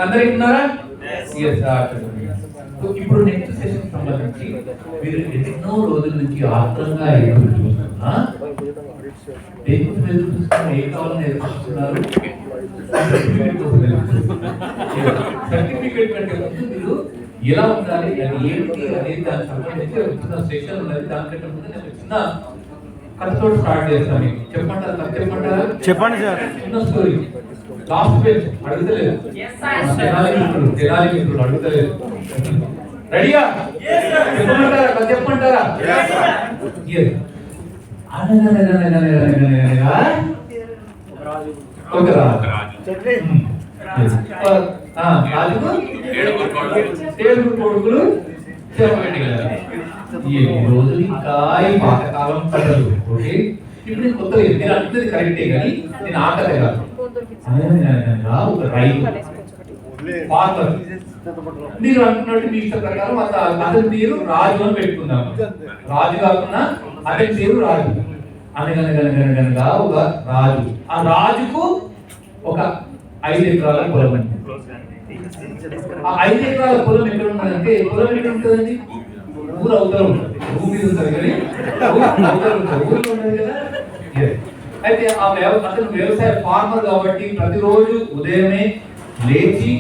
అందరికి ఉన్నారా? ఇప్పుడు నెక్స్ట్ సెషన్ సంబంధించి మీరు ఎన్నో రోజుల నుంచి ఆత్రంగా ఎదురు చూస్తున్నా ఏ కావాలని ఎదుర్కొస్తున్నారు? సర్టిఫికేట్ కంటే ముందు మీరు ఎలా ఉండాలి, అది ఏంటి అనేది దానికి సంబంధించి చిన్న సెషన్ ఉన్నది. దానికంటే ముందు నేను చిన్న కథతో స్టార్ట్ చేస్తాను. చెప్పంటారా? చెప్పండి సార్. చిన్న స్టోరీ. లాస్ట్ పేజ్ అడుగుతలేదు, తెనాలి మిత్రుడు అడుగుతలేదు. రెడీయా? చెప్పమంటారా? చెప్పమంటారా? ఒక రాజుకు ఏడుగురు కొడుకులు. ఈ రోజులు ఇంకా ఈ పాతకాలం కథలు. ఓకే, ఇప్పుడు నేను కొత్త లేదు, మీరు అంటున్నది కరెక్టే, కానీ నేను ఆ కథ కాదు. ఒక రైతు ఫార్మర్, మీరు అంటున్నట్టు మీ ఇష్ట ప్రకారం అతని పేరు రాజు అని పెట్టుకుందాం. రాజు కాకుండా అతని పేరు రాజు. అనగనగనగనగనగా ఒక రాజు, ఆ రాజుకు ఒక 5 ఎకరాల పొలం ఉంది. ఆ 5 ఎకరాల పొలం ఎక్కడ ఉన్నదంటే, పొలం ఎక్కడ ఉంటుందండి? ఊరు అవతల ఉంటుంది. భూమి ఉంటుంది కానీ అవతల ఉంటుంది, ఊరిలో ఉన్నది కదా. అయితే అతను వ్యవసాయ ఫార్మర్ కాబట్టి ప్రతిరోజు ఉదయమే లేచి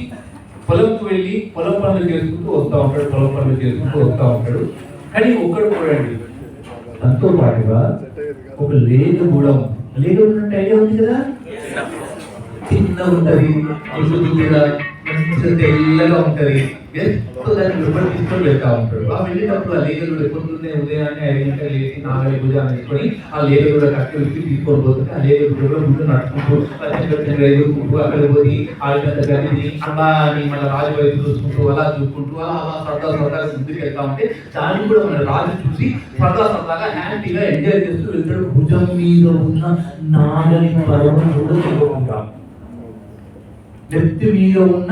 పొలంకు వెళ్ళి పొలం పనులు చేసుకుంటూ వస్తూ ఉంటాడు. కానీ ఒక్కడు కూడా దాంతో పాటుగా ఒక లేగ కూడా ఉంది. లేగ ఉన్నట్టు ఐడియా ఉంది కదా, చిన్నగా ఉంటది, తెల్లగా ఉంటది. దాన్ని రిబ్బర్ తీసుకొని వెళ్తా ఉంటాడు. ఆ వెళ్ళేటప్పుడు ఆ లేగలు పొద్దున్నే ఉదయాన్నే 5 గంటలు లేచి నాగలి భుజాన్ని వేసుకొని ఆ లేగలు కట్టి వచ్చి తీసుకొని పోతుంటే ఆ లేగలు ముందు నడుచుకుంటూ ఎదుర్కొంటూ అక్కడ పోయి ఆడినంత గదిని అలా అని మన రాజు వైపు చూసుకుంటూ అలా సరదాగా ముందుకు వెళ్తా ఉంటే దాన్ని కూడా మన రాజు చూసి సరదాగా హ్యాపీగా ఎంజాయ్ చేస్తూ వెళ్తాడు. భుజం మీద ఉన్న నాగలి పర్వం కూడా తెలుసుకుంటాం. నెత్తి మీద ఉన్న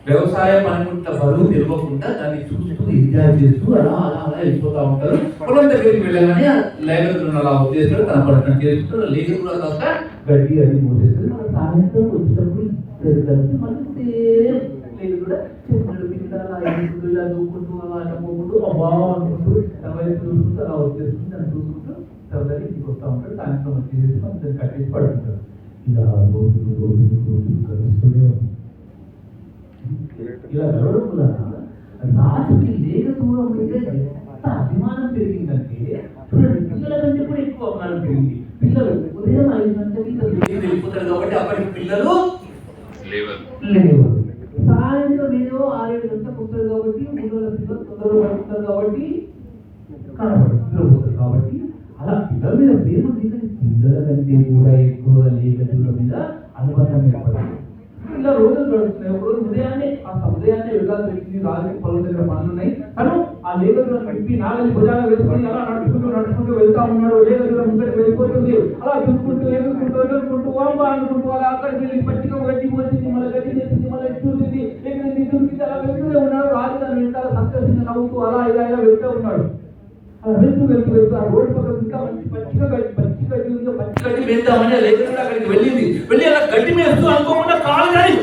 వ్యవసాయ పనిముట్ల బరువు తెలియకుండా దాన్ని చూస్తూ ఎంజాయ్ చేస్తూ అలా వెళ్ళిపోతా ఉంటారు. పొలం దగ్గరికి వెళ్ళగానే లేగలు అలా ఉద్దేశాలు కనపడటం చేస్తూ లేగలు కూడా కాస్త గడ్డి అది మోసేస్తారు. మన సాయంత్రం వచ్చేటప్పుడు కలిసి మళ్ళీ సేమ్ లేగలు కూడా చెట్లు పిల్లలు అలా ఎదుగుతూ ఇలా దూకుంటూ అలా పోకుంటూ అబ్బా అనుకుంటూ వైపు చూసుకుంటూ అలా వచ్చేస్తుంది. దాన్ని చూసుకుంటూ సరదాగా ఇంటికి వస్తూ ఉంటారు. సాయంత్రం వచ్చేసి మనం కట్టేసి పడుతుంటారు. ఇలా రోజులు కలుస్తూనే ఉంది. ఇలా గడవడం వల్ల రాజుకి లేక దూరం అయితే ఎంత అభిమానం పెరిగిందంటే, చూడండి, పిల్లల కంటే కూడా ఎక్కువ అభిమానం పెరిగింది. పిల్లలు ఉదయం 5 గంటలకి వెళ్ళిపోతారు కాబట్టి అప్పటికి పిల్లలు లేవు. సాయంత్రం ఏదో 6-7 గంటలకు వస్తారు కాబట్టి ఊళ్ళో పిల్లలు తొందరగా పడుతుంటారు కాబట్టి కనపడుతుంది కాబట్టి అలా పిల్లల మీద ప్రేమ పిల్లల కంటే కూడా ఎక్కువ లేక దూరం మీద అనుబంధం ఏర్పడుతుంది. ఇలా రోజులు గడుస్తున్నాయి. ఒక రోజు ఉదయాన్నే వెళ్ళాల్సి వచ్చింది. రాజుకి పొలం దగ్గర పనులు ఉన్నాయి. తను ఆ లేగలు పెట్టి నాగలి భుజాలు వేసుకొని అలా నడుచుకుంటూ వెళ్తా ఉన్నాడు. లేగలు ముందరికి వెళ్ళిపోతుంది. అలా చూసుకుంటూ ఎదుర్కొంటూ అనుకుంటూ అలా అక్కడికి వెళ్ళి పచ్చిగా గడ్డి పోసింది, మళ్ళీ గడ్డి చేసింది, మళ్ళీ చూసింది, దురికింది. అలా వెళ్తూనే ఉన్నాడు. రాజు దాని వెళ్తారు సంతోషంగా నవ్వుతూ అలా ఇలా వెళ్తూ ఉన్నాడు. అలా వెళ్తూ ఆ రోడ్డు పక్కన ఇంకా పచ్చి గడ్డి వేద్దామని లేగలు అక్కడికి వెళ్ళింది. వెళ్ళి అలా గడ్డి వేస్తూ అనుకోకుండా కాలు కానీ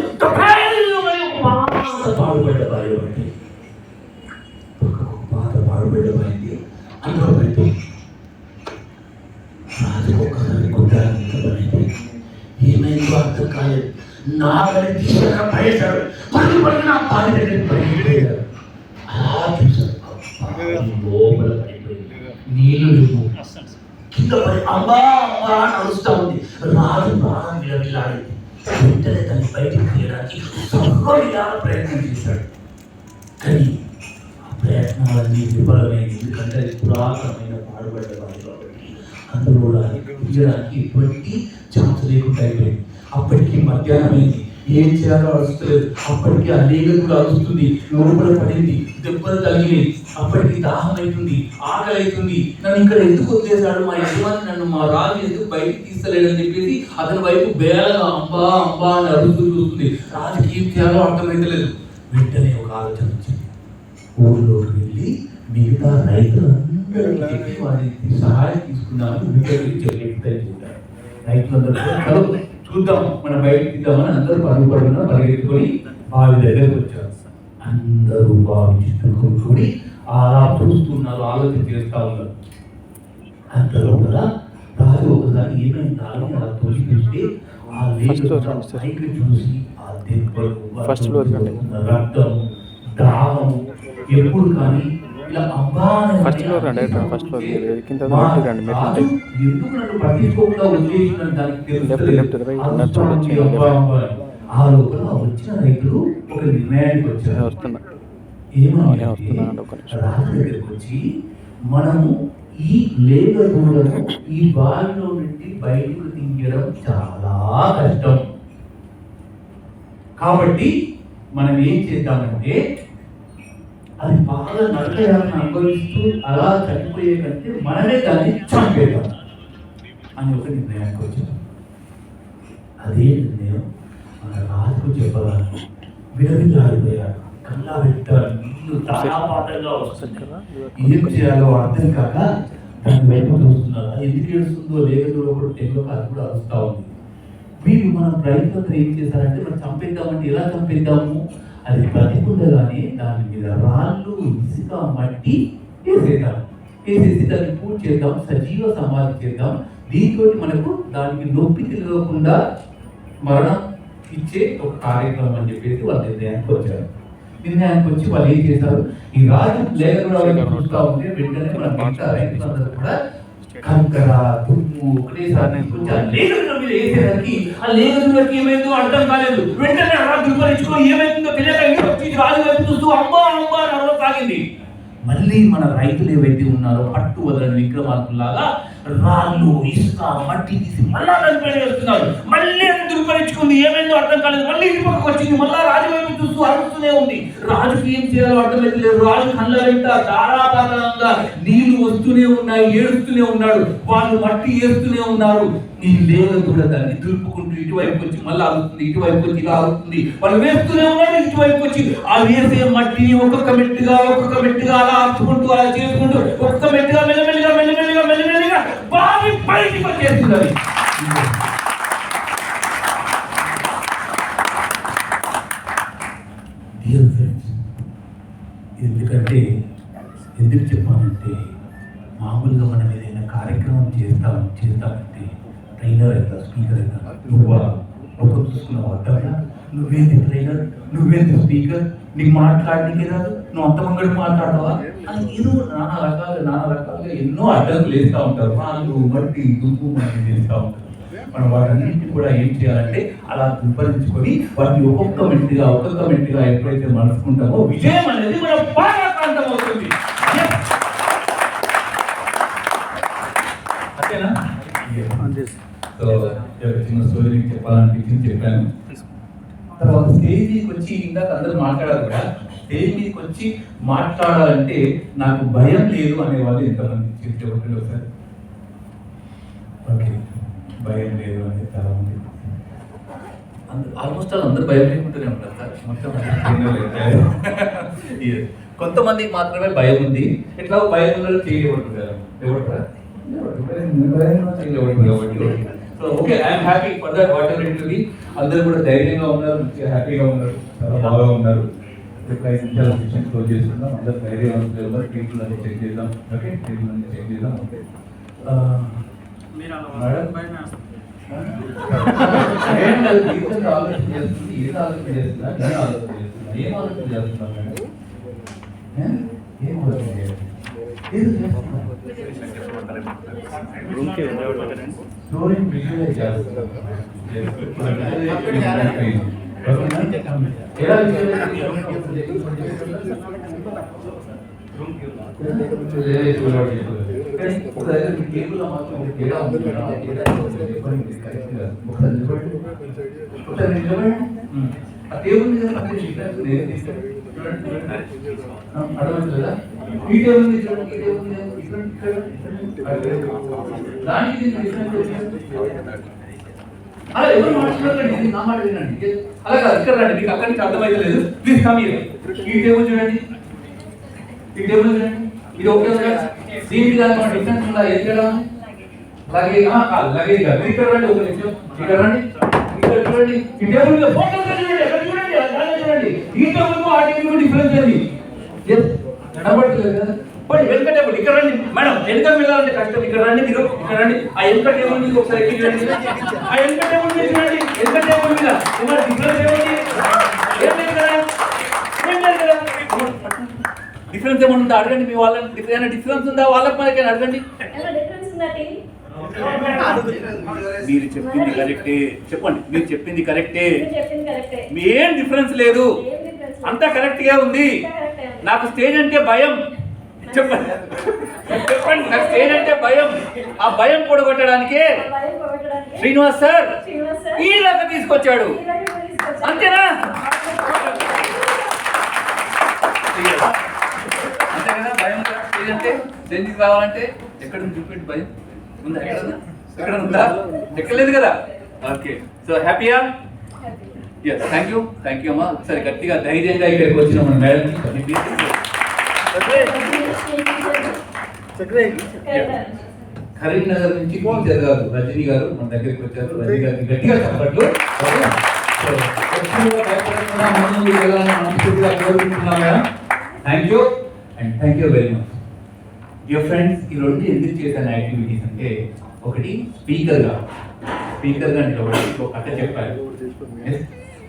పాడుబెట్టమైంది. అందులో పడిపోయింది. రాజు ఒక్కసారి గుడ్డాలి. ఏమైందో అర్థం కాలేదు. నాగలి తీసుకున్న పడేశాడు. పడి నా పాడి దగ్గరికి పడిపోయాడు. అలా చూశాడు, లోపల పడిపోయింది. నీళ్లు కింద పడి అమ్మా నడుస్తా ఉంది. రాజు ప్రాణం విలవిలాడింది. వెంటనే తన బయటకు తీయడానికి ప్రయత్నం చేశాడు. కానీ ఆ ప్రయత్నాలన్నీ విఫలమైంది. ఎందుకంటే అది పురాతనమైన పాడుబడ్డ బావి కాబట్టి అందులో తీయడానికి ఎటువంటి ఛాన్స్ లేకుండా అయిపోయింది. అప్పటికి మధ్యాహ్నం అయింది. ఏం చేయాలో అరుస్తలేదు. అప్పటికి ఆ లేగలు కూడా అరుస్తుంది. లోపల పడింది, దెబ్బలు తగిలినాయి. అప్పటికి దాహం అవుతుంది, ఆకలి అవుతుంది. నన్ను ఇక్కడ ఎందుకు వదిలేశాడు మా యజమాని, నన్ను మా రాజు ఎందుకు బయటికి తీస్తలేడని చెప్పేసి అతని వైపు బేలగా అంబా అని అరుస్తూ చూస్తుంది. రాజుకి ఏం చేయాలో అర్థమైతలేదు. వెంటనే ఒక ఆలోచన వచ్చింది. ఊళ్ళోకి వెళ్ళి మిగతా రైతులందరికీ చెప్పి వారికి సహాయం తీసుకున్నాను. రైతులందరూ చూద్దాం మన బయటకు తీద్దామని అందరూ పరుగుపడుతున్నా పరిగెత్తుకొని బావి దగ్గరకు వచ్చారు. అందరూ బావి చుట్టూ కూడి అలా చూస్తున్నారు, ఆలోచన చేస్తా ఉన్నారు. అంతలో కూడా రాజు ఒకసారి ఏమైనా తాళని అలా తోసి చూస్తే ఆ పైకి చూసి ఆ దెబ్బలు రక్తం దాహము ఎప్పుడు కానీ ఇలా ఎందుకు నన్ను పట్టించుకోకుండా వదిలేసిన దానికి ఆ లోపల వచ్చిన రైతులు ఒక నిర్ణయానికి వచ్చారు. ఏమని రాజు దగ్గరికి వచ్చి మనము ఈ లేగ దూడను ఈ బావిలో నుండి బయటకు తీయడం చాలా కష్టం, కాబట్టి మనం ఏం చేద్దామంటే అది బాగా నరకయాలను అనుభవిస్తూ అలా చనిపోయే కంటే మనమే దాన్ని చంపేద్దాం అని ఒక నిర్ణయానికి వచ్చాం. అదే నిర్ణయం మన రాజుకు చెప్పగానే విడవిల్లాడిపోయాడు. కళ్ళ పెట్టారు, నీళ్లు తారాపాటంగా వస్తుంది. ఏం చేయాలో అర్థం కాక దాని వైపు చూస్తున్నారు. అది ఎందుకు ఏడుస్తుందో లేదో కూడా తెలియక అది కూడా అరుస్తా ఉంది. వీళ్ళు మన ప్రయత్నంతో ఏం చేశారంటే మనం చంపేద్దామంటే ఎలా చంపేద్దాము, అది బ్రతికుండగానే దాని మీద రాళ్ళు ఇసుక మట్టి వేసేద్దాం, వేసేసి దాన్ని పూర్తి చేద్దాం, సజీవ సమాధి చేద్దాం. దీంతో మనకు దానికి నొప్పి తెలియకుండా మరణం ఇచ్చే ఒక కార్యక్రమం అని చెప్పేసి వాళ్ళు నిర్ణయానికి వచ్చారు. నిర్ణయానికి వచ్చి వాళ్ళు ఏం చేశారు, ఈ రాజు లేఖలు చూస్తూ ఉంటే వెంటనే మన పంట రైతులందరూ కూడా కంకర తుమ్ము ఒకటేసారి వేసేసరికి ఆ లేఖలకి ఏమైందో అర్థం కాలేదు. వెంటనే అలా దుర్పరించుకొని ఏమైందో తెలియక రాజు వైపు చూస్తూ అమ్మా అమ్మా అని సాగింది. మళ్ళీ మన రైతులు ఏవైతే ఉన్నారో పట్టు వదలని విక్రమార్కులాగా రాళ్ళు ఇసుక మట్టి తీసి మళ్ళా వేస్తున్నారు. మళ్ళీ అది దుర్పరించుకుంది, ఏమైందో అర్థం కాలేదు. మళ్ళీ ఇంటి పక్కకు వచ్చింది, మళ్ళా రాజు వైపు చూస్తూ అరుస్తూనే ఉంది. రాజుకి ఏం చేయాలో అర్థం లేదు. రాజు కళ్ళ వెంట ధారాపాతంగా నీళ్లు వస్తూనే ఉన్నాయి, ఏడుస్తూనే ఉన్నాడు. వాళ్ళు మట్టి వేస్తూనే ఉన్నారు. ఈ లేగ కూడా దాన్ని దులుపుకుంటూ ఇటువైపు వచ్చి మళ్ళీ ఆగుతుంది, ఇటువైపు వచ్చి ఇలా ఆగుతుంది. వాళ్ళు వేస్తూనే ఉన్నారు, ఇటువైపు వచ్చి ఆ వేసే మట్టిని ఒక్కొక్క మెట్టుగా అలా ఆపుకుంటూ అలా చేసుకుంటూ ఒక్కొక్క మెట్టుగా మెల్లమెల్లిగా బావి బయటికి వచ్చేస్తున్నది. ఎందుకు చెప్పానంటే మామూలుగా మనం ఏదైనా కార్యక్రమం చేస్తామంటే ట్రైనర్ అవుతా, స్పీకర్ అవుతా, నువ్వు చూసుకున్నావు అర్థమైనా, నువ్వేంటి ట్రైనర్, నువ్వేంటి స్పీకర్, నీకు మాట్లాడడానికి రాదు, నువ్వు అంత మంగళ మాట్లాడతావా అని ఏదో నానా రకాలుగా ఎన్నో అడ్డంకులు వేస్తూ ఉంటారు. వాళ్ళు మట్టి దుమ్ము మట్టి వేస్తూ ఉంటారు. మనం వాటన్నింటినీ కూడా ఏం చేయాలంటే అలా దుర్పరించుకొని వాటిని ఒక్కొక్క మెట్టుగా ఎప్పుడైతే మనసుకుంటామో విజయం అనేది మన బాగా ప్రాంతం అవుతుంది. అంతేనా? సో చిన్న స్టోరీ చెప్పాలనిపించింది చెప్పాను. తర్వాత స్టేజ్ మీదకి వచ్చి ఇందాక అందరూ మాట్లాడారు కదా, స్టేజ్ మీదకి వచ్చి మాట్లాడాలంటే నాకు భయం లేదు అనేవాళ్ళు ఎంతమంది చెప్పండి ఒకసారి. ఓకే, భయం లేదు అనేది చాలా మంది, ఆల్మోస్ట్ అందరూ భయం లేకుంటూనే ఉంటారు సార్. మొత్తం కొంతమందికి మాత్రమే భయం ఉంది. ఎట్లా భయం ఉన్నది చేయబడుతుంటారు ఎవరు. So okay, I'm happy for that what ever it will be. అందరూ కూడా ధైర్యంగా ఉన్నారు, మంచిగా హ్యాపీగా ఉన్నారు, చాలా బాగా ఉన్నారు. ఇప్పుడు 5 నిమిషాల సెషన్ క్లోజ్ చేస్తున్నాం. అందరూ ధైర్యంగా ఉన్నారు. ట్రీట్లు అన్ని చెక్ చేద్దాం. ఓకే, ట్రీట్లు అన్ని చెక్ చేద్దాం. ఓకే ఆలోచన చేస్తుంది, ఏం ఆలోచన చేస్తున్నా, ఏం ఆలోచన చేస్తున్నాను మేడం, ఏం ఆలోచన చేయాలి, అడగట్లేదా? ఈ టేబుల్ అలా ఎవరు మాట్లాడారండి, నా మాట వినండి. అలా కాదు, ఇక్కడ రండి, మీకు అక్కడి నుంచి అర్థమైతే లేదు. Please come here. ఈ టేబుల్ చూడండి, ఈ టేబుల్ చూడండి, ఇది ఓకే కదా? దీనికి దానికి డిఫరెన్స్ ఉందా? ఏం చేయడం? లగేజ్ కాదు, లగేజ్ కాదు. ఇక్కడ రండి, ఒక నిమిషం ఇక్కడ రండి. చూడండి ఈ టేబుల్ మీద ఫోకస్ చూడండి, ఎక్కడ చూడండి అలానే చూడండి. ఈ టేబుల్ ఆ టేబుల్ డిఫరెన్స్ ఏంది? కనబడట్లేదు కదా. పోయి వెనుక టేబుల్ ఇక్కడ రండి మేడం, వెనుక వెళ్ళాలంటే కష్టం. ఇక్కడ రండి, మీరు ఇక్కడ రండి. ఆ వెనుక టేబుల్ మీద ఒకసారి ఎక్కి చూడండి. ఆ వెనుక టేబుల్ మీద చూడండి, వెనుక టేబుల్ మీద ఏమైనా డిఫరెన్స్ ఏముంది? ఏం లేదు కదా, ఏం లేదు కదా. డిఫరెన్స్ ఏమైనా ఉందా అడగండి మీ వాళ్ళని. డిఫరెన్స్ ఉందా వాళ్ళకి మనకైనా అడగండి. మీరు చెప్పింది కరెక్టే, చెప్పండి. మీరు చెప్పింది కరెక్టే, మీ ఏం డిఫరెన్స్ లేదు, అంతా కరెక్ట్ గా ఉంది. నాకు స్టేజ్ అంటే భయం, చెప్పండి చెప్పండి. నాకు స్టేజ్ అంటే భయం. ఆ భయం కూడగొట్టడానికే శ్రీనివాస్ సార్ ఈ లాగా తీసుకొచ్చాడు. అంతేనా? అంతే కదా. భయం స్టేజ్ అంటే, స్టేజ్కి రావాలంటే ఎక్కడ నుంచి చూపెట్టి భయం ఉందా? ఎక్కడ ఉందా? ఎక్కలేదు కదా. ఓకే, సో హ్యాపీయా? ఎస్, థ్యాంక్ యూ అమ్మా. సరే గట్టిగా ధైర్యంగా ఇక్కడికి వచ్చిన మన మేడం కరీంనగర్ నుంచి టీచర్ గారు రజనీ గారు మన దగ్గరికి వచ్చారు. రజనీ గారికి గట్టిగా చెప్పట్లు. Thank you and thank you very much. Dear friends, ఈ రెండు ఎందుకు చేశాను యాక్టివిటీస్ అంటే, ఒకటి స్పీకర్గా నిలబడి ఒక కథ చెప్పారు.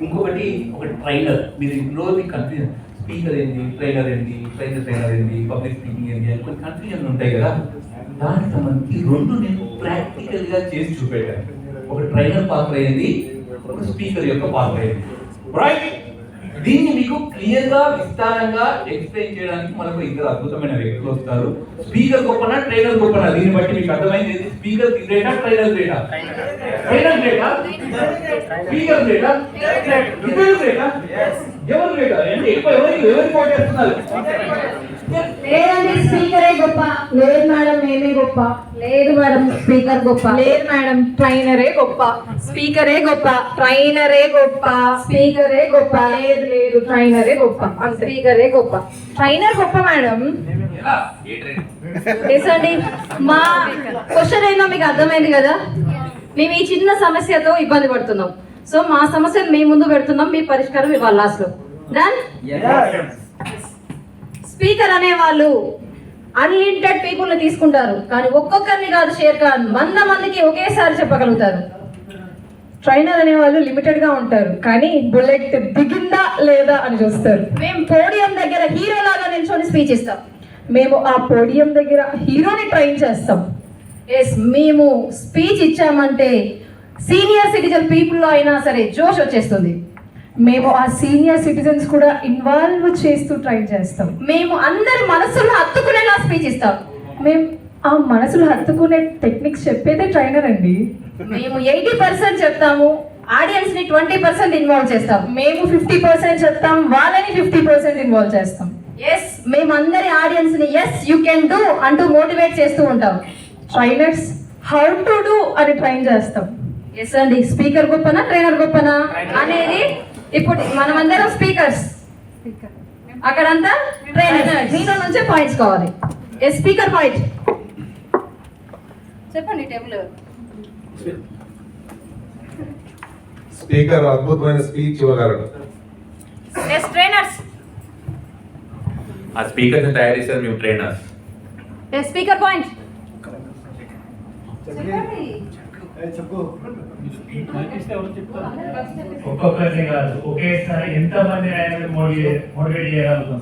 ఇంకొకటి ఒక ట్రైనర్. మీరు ఇంట్లో కన్ఫ్యూజన్, స్పీకర్ ఏంటి, ట్రైనర్ ఏంటి, ట్రైనర్ ఏంటి, పబ్లిక్ స్పీకింగ్ ఏంటి అని కొన్ని కన్ఫ్యూజన్ ఉంటాయి కదా. దానికి సంబంధించి రెండు నేను ప్రాక్టికల్ గా చేసి చూపెట్టాను. ఒక ట్రైనర్ పాత్ర అయింది, ఒక స్పీకర్ యొక్క పాత్ర అయింది. రైట్? దీన్ని మీకు క్లియర్ గా విస్తారంగా ఎక్స్ప్లెయిన్ చేయడానికి మనకు ఇద్దరు అద్భుతమైన వ్యక్తులు వస్తారు. స్పీకర్ గొప్పనా, ట్రైనర్ గొప్పనా? దీన్ని బట్టి మీకు అర్థమైంది. స్పీకర్ గ్రేటా, ట్రైనర్ గ్రేటా? ట్రైనర్ గ్రేటా, స్పీకర్ గ్రేటా? ఇద్దరు గ్రేటా? ఎవరు గ్రేటా? అంటే ఎవరికి పోటేస్తున్నారు? లేదండి, స్పీకరే గొప్ప. లేదు మేడం, మేమే గొప్ప. లేదు మేడం, స్పీకర్ గొప్ప. లేదు మేడం, ట్రైనరే గొప్ప. స్పీకరే గొప్ప. ట్రైనరే గొప్ప. స్పీకరే గొప్ప. లేదు లేదు, ట్రైనరే గొప్ప. స్పీకరే గొప్ప. ట్రైనర్ గొప్ప మేడం. అండి, మా క్వశ్చన్ ఏందో మీకు అర్థమైంది కదా. మేము ఈ చిన్న సమస్యతో ఇబ్బంది పడుతున్నాం. సో మా సమస్యను మీ ముందు పెడుతున్నాం, మీ పరిష్కారం ఇవ్వాలి లాస్ట్ లో. డన్? స్పీకర్ అనే వాళ్ళు అన్లిమిటెడ్ పీపుల్ ని తీసుకుంటారు, కానీ ఒక్కొక్కరిని కాదు, షేర్ ఖాన్ 100 మందికి ఒకేసారి చెప్పగలుగుతారు. ట్రైనర్ అనే వాళ్ళు లిమిటెడ్ గా ఉంటారు, కానీ బుల్లెట్ దిగిందా లేదా అని చూస్తారు. మేము పోడియం దగ్గర హీరో లాగా నిల్చొని స్పీచ్ ఇస్తాం. మేము ఆ పోడియం దగ్గర హీరోని ట్రైన్ చేస్తాం. ఎస్, మేము స్పీచ్ ఇచ్చామంటే సీనియర్ సిటిజన్ పీపుల్ అయినా సరే జోష్ వచ్చేస్తుంది. మేము ఆ సీనియర్ సిటిజన్స్ కూడా ఇన్వాల్వ్ చేస్తూ ట్రై చేస్తాం. మేము అందరి మనసులు హత్తుకునేలా స్పీచ్ ఇస్తాం. మేము ఆ మనసులు హత్తుకునే టెక్నిక్స్ చెప్పేదే ట్రైనర్ అండి. మేము 80% చెప్తాము, ఆడియన్స్ ని 20% ఇన్వాల్వ్ చేస్తాం. మేము 50% చెప్తాం, వాళ్ళని 50% ఇన్వాల్వ్ చేస్తాం. ఎస్, మేము అందరి ఆడియన్స్ ని ఎస్ యూ కెన్ డూ అంటూ మోటివేట్ చేస్తూ ఉంటాం. ట్రైనర్స్ హౌ టు డూ అని ట్రైన్ చేస్తాం. ఎస్ అండి, స్పీకర్ గొప్పనా, ట్రైనర్ గొప్పనా అనేది ఇప్పుడు మనమందరం స్పీకర్స్, అక్కడంతా ట్రైనర్. మీలో నుంచే పాయింట్స్ కావాలి. ఎస్, స్పీకర్ పాయింట్ చెప్పండి. టేబుల్ స్పీకర్ అద్భుతమైన స్పీచ్ ఇవ్వగలడు. Yes, trainers. ఆ స్పీకర్ ని తయారు చేశారు మేము ట్రైనర్స్. ఎస్, స్పీకర్ పాయింట్ ఒక్కొక్కరిని కాదు, ఒకేసారి ఎంతమంది మోటివేట్ చేయగలుగుతాం?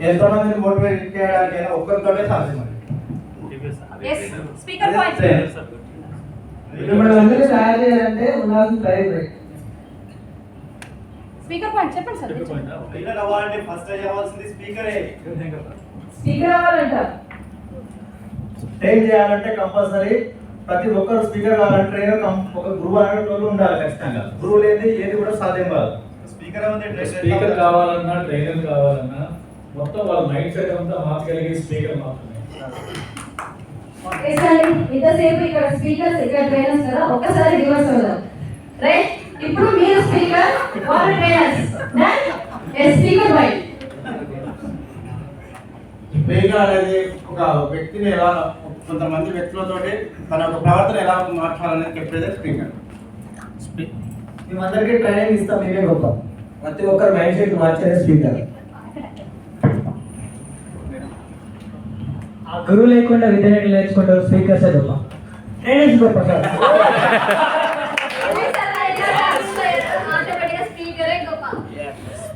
ఎంతమంది మోటివేట్ చేయడానికైనా ఒక్కరితోనే సాధ్యం. స్పీకర్ పాయింట్ అందరూ తయారు చేయాలంటే ఉండాల్సిన ట్రైనర్. స్పీకర్ పాయింట్ చెప్పండి సార్. ట్రైనర్ అవ్వాలంటే ఫస్ట్ అవ్వాల్సింది స్పీకరే. స్పీకర్ అవ్వాలంట. ట్రైన్ చేయాలంటే కంపల్సరీ ప్రతి ఒక్కరు స్పీకర్ కావాలంటే ట్రైనర్ ఒక గురువు అనేటోళ్ళు ఉండాలి ఖచ్చితంగా. గురువు లేని ఏది కూడా సాధ్యం కాదు. స్పీకర్ కావాలన్నా, ట్రైనర్ కావాలన్నా మొత్తం వాళ్ళ మైండ్ సెట్ అంతా మార్చగలిగే స్పీకర్ మాత్రమే. ఇంతసేపు ఇక్కడ స్పీకర్స్, ఇక్కడ ట్రైనర్స్ కదా, ఒక్కసారి రివర్స్ అవుదాం. రైట్? ఇప్పుడు మీరు స్పీకర్, వాళ్ళు ట్రైనర్స్. Speaker right. స్పీకర్ అనేది ఒక వ్యక్తిని ఎలా, కొంతమంది వ్యక్తులతోటి తన యొక్క ప్రవర్తన ఎలా మార్చాలనేది చెప్పేదే స్పీకర్. మేమందరికీ ట్రైనింగ్ ఇస్తాం, మేమే గొప్ప. ప్రతి ఒక్కరు మైండ్ సెట్ మార్చేదే స్పీకర్. ఆ గురువు లేకుండా విద్యను నేర్చుకుంటారు, స్పీకర్సే గొప్ప, ట్రైనర్స్ గొప్ప sir.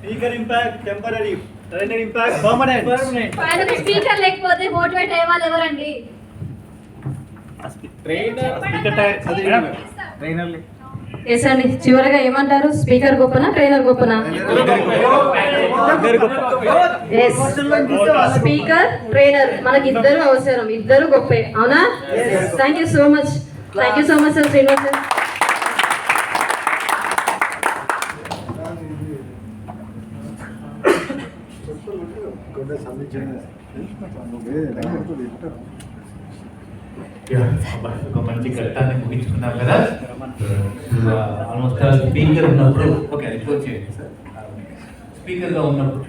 Speaker impact temporary, trainer impact permanent. Speaker లేకపోతే మోటివేట్ అయ్యే వాళ్ళు ఎవరండి? ఎస్ అండి, చివరగా ఏమంటారు? స్పీకర్ గొప్పనా ట్రైనర్ గొప్పనా? స్పీకర్ ట్రైనర్ మనకి ఇద్దరు అవసరం, ఇద్దరు గొప్పే, అవునా? Thank you so much sir Srinivas sir. ఒక మంచి ఘట్టాన్ని ముగించుకున్నాం కదా. ఆల్మోస్ట్ స్పీకర్ ఉన్నప్పుడు ఓకే అది క్లోజ్ చేయండి సార్. స్పీకర్గా ఉన్నప్పుడు